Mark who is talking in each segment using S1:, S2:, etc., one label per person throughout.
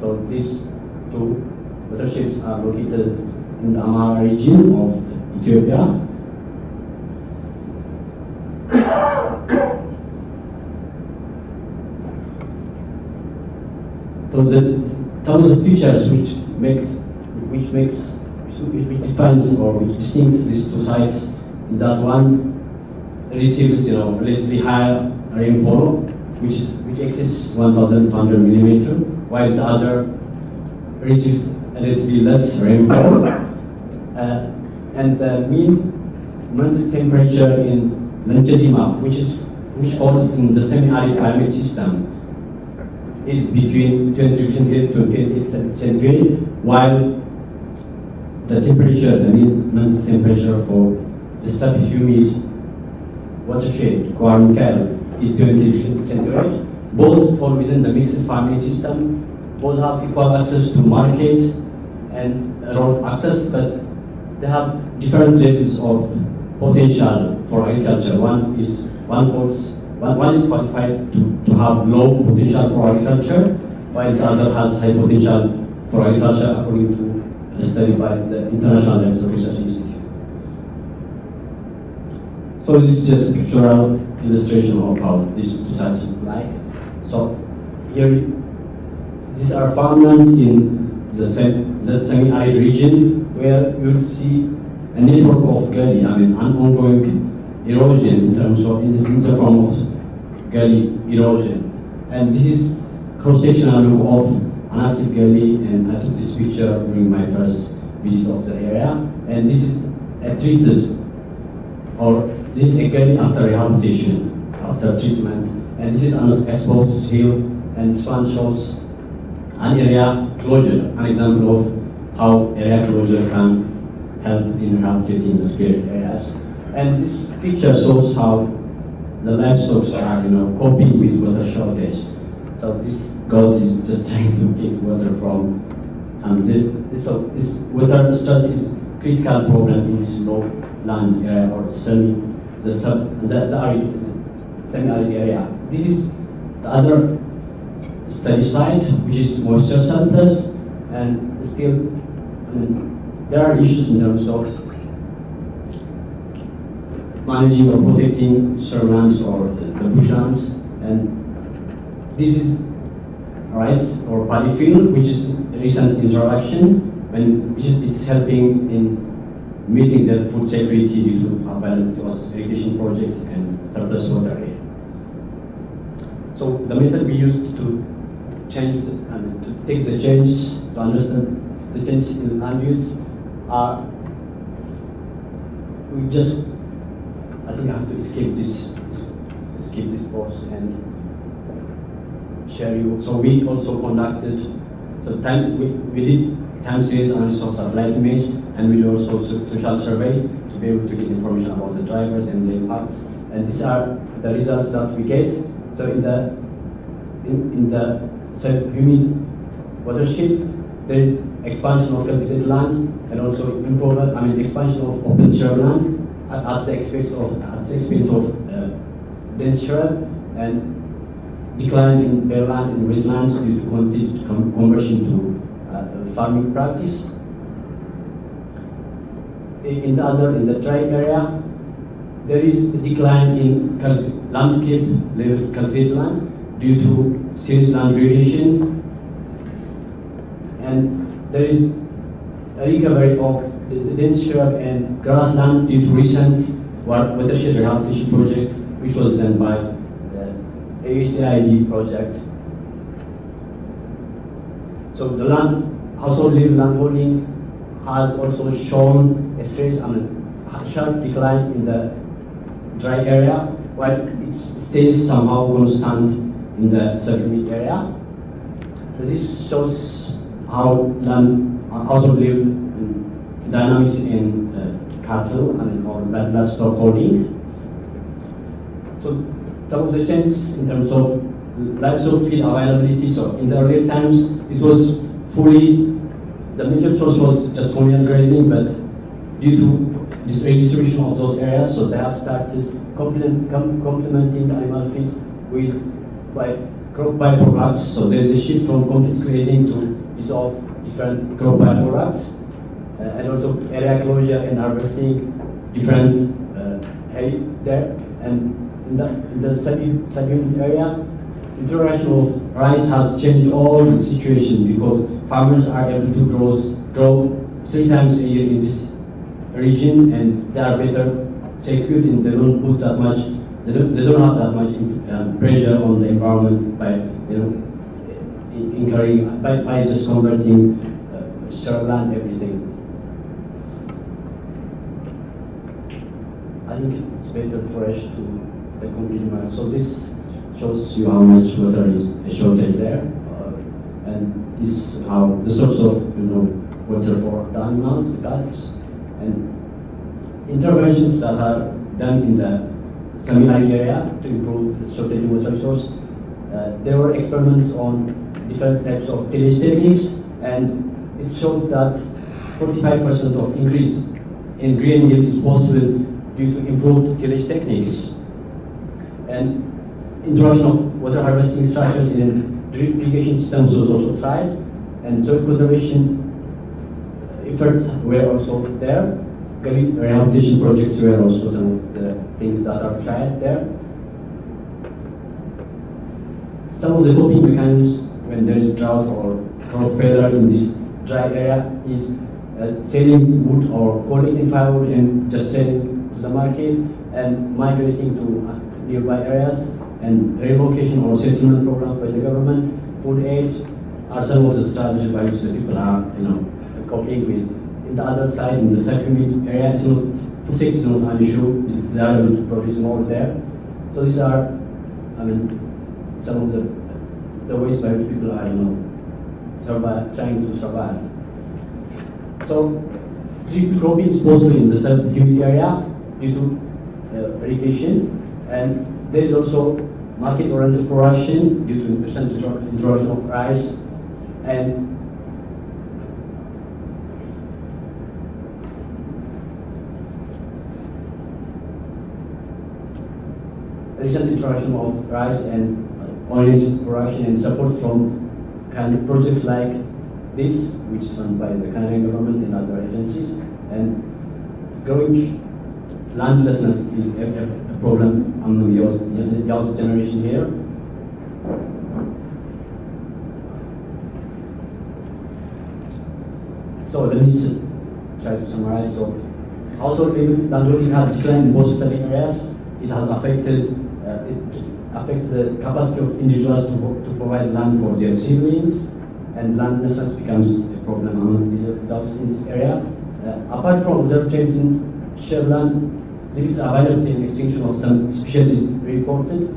S1: So these two watersheds are located in the Amhara region of Ethiopia. So those features which defines or which distincts these two sites is that one receives relatively higher rainfall, which exceeds 1,200 millimeter, while the other receives relatively less rainfall. And the mean monthly temperature in Lantedima, which falls in the semi-arid climate system, is between 23 centigrade to 28 centigrade, while the mean monthly temperature for the subhumid watershed, Guarmical, is 20 centigrade. Both fall within the mixed farming system. Both have equal access to market and road access, but they have different levels of potential for agriculture. One is qualified to have low potential for agriculture, while the other has high potential for agriculture, according to a study by the International Agricultural Research Institute. So this is just a pictorial illustration of how these two sites look like. So here, these are farmlands in the semi-arid region, where you will see a network of gully, an ongoing erosion in the form of gully erosion. And this is cross-sectional look of an active gully, and I took this picture during my first visit of the area. And this is a this is a gully after rehabilitation, after treatment. And this is an exposed hill, and this one shows an area closure, an example of how area closure can help in rehabilitating the cleared areas. And this picture shows how the livestock are, coping with water shortage. So this goat is just trying to get water from, so this water stress is critical problem in this low land area or semi-arid area. This is the other study site, which is moisture surplus, and still, there are issues in terms of managing or protecting shrublands or the bushlands. And this is rice or paddy field, which is a recent introduction, which is helping in meeting the food security due to availability of irrigation projects and surplus water area. So the method we used to change, to take the change, to understand the changes in land use, I think I have to escape this course and share you. So we also conducted, we did time series analysis of satellite image, and we did also social survey to be able to get information about the drivers and the impacts. And these are the results that we get. So in the humid watershed, there is expansion of cultivated land and also expansion of open shrubland at the expense of dense shrub, and decline in bare land and wastelands due to continued conversion to farming practice. In the dry area, there is a decline in landscape level cultivated land due to serious land degradation, and there is a recovery of the dense shrub and grassland due to recent watershed rehabilitation project, which was done by the ACSRC project. So the household level landholding has also shown a sharp decline in the dry area, while it stays somehow constant in the subhumid area. So this shows how household level dynamics in cattle or livestock holding. So some of the changes in terms of livestock feed availability. So in the earlier times, it was the major source was just communal grazing, but due to this redistribution of those areas, so they have started complementing animal feed by crop byproducts. So there's a shift from complete grazing to use of different crop byproducts, and also area closure and harvesting different hay there. And in the sub-unit area, introduction of rice has changed all the situation because farmers are able to grow 3 times a year in this region, and they are better secured and they don't put that much. They don't have that much pressure on the environment by incurring by just converting shrubland everything. I think it's better fresh to the complete manner. So this shows you how much water is a shortage there, and this is how the source of water for the animals, the cats, and interventions that are done in the semi-arid area to improve the shortage of water resource. There were experiments on different types of tillage techniques, and it showed that 45% of increase in grain yield is possible due to improved tillage techniques. And introduction of water harvesting structures in drip irrigation systems was also tried, and soil conservation efforts were also there. Gully rehabilitation projects were also some of the things that are tried there. Some of the coping mechanisms when there is drought or crop failure in this dry area is selling wood or collecting firewood and just selling to the market and migrating to nearby areas, and relocation or settlement programs by the government, food aid are some of the strategies by which the people are coping with. In the other side, in the sub-humid area, it's not, food safety is not an issue. They are able to produce more there. So these are, some of the ways by which people are, trying to survive. So drip cropping is possible in the sub-humid area due to irrigation, and there is also market-oriented production due to recent introduction of rice, and recent introduction of rice and orange production and support from kind of projects like this, which is funded by the Canadian government and other agencies. And growing landlessness is a problem among the youth generation here. So let me try to summarize. So household landholding has declined in both study areas. It has affected the capacity of individuals to provide land for their siblings, and landlessness becomes a problem among the adults in this area. Apart from observed trends in shrubland, limited availability and extinction of some species is reported.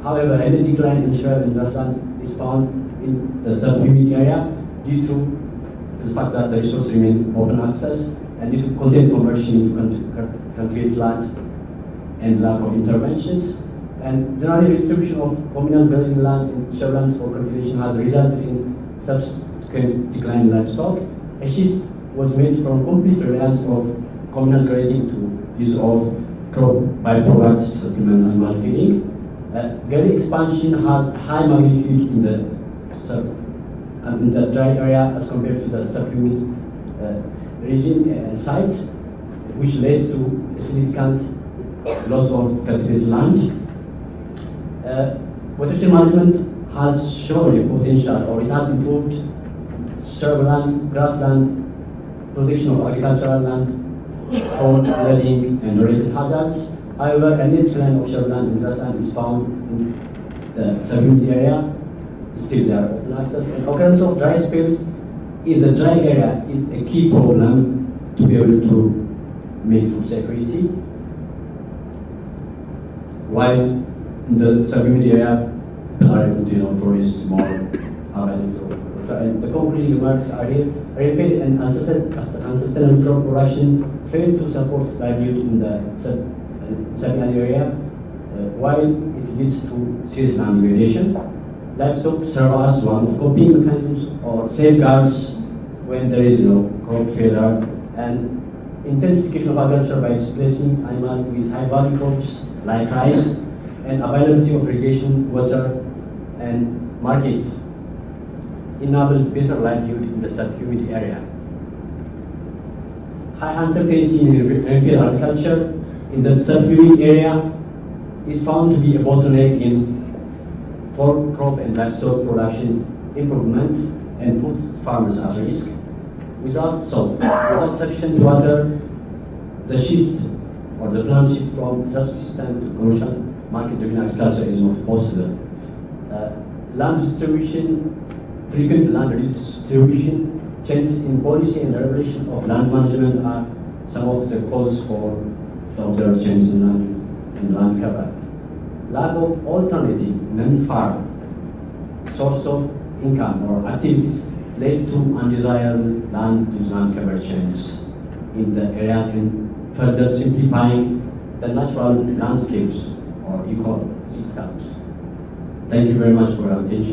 S1: However, any decline in shrub and grassland is found in the sub-humid area due to the fact that the resource remain open access and due to content conversion into cultivated land and lack of interventions. And generally, distribution of communal grazing land in shrublands for cultivation has resulted in subsequent decline in livestock. A shift was made from complete reliance of communal grazing to use of crop byproducts to supplement animal feeding. Gully expansion has high magnitude in the dry area as compared to the sub-humid region site, which led to a significant loss of cultivated land. Watershed management has shown a potential, or it has improved shrubland, grassland, protection of agricultural land from flooding and related hazards. However, a net decline of shrubland and grassland is found in the sub-humid area. Still there are open access. And occurrence of dry spells in the dry area is a key problem to be able to make food security. While in the sub-humid area, people are able to produce more available. And the concluding remarks are here. Rainfall and unsustainable crop production fail to support livelihood in the sub-arid area, while it leads to serious land degradation. Livestock serve as one of coping mechanisms or safeguards when there is crop failure, and intensification of agriculture by displacing animals with high value crops like rice and availability of irrigation water and market enable better livelihood in the subhumid area. High uncertainty in rainfield agriculture in the subhumid area is found to be a bottleneck in for crop and livestock production improvement and puts farmers at risk. Without sufficient water, the shift or the planned shift from subsistence to commercial market-driven agriculture is not possible. Land distribution, frequent land distribution, changes in policy and regulation of land management are some of the causes for the observed changes in land cover. Lack of alternative non-farm source of income or activities led to undesirable land-to-land cover changes in the areas and further simplifying the natural landscapes or ecosystems. Thank you very much for your attention.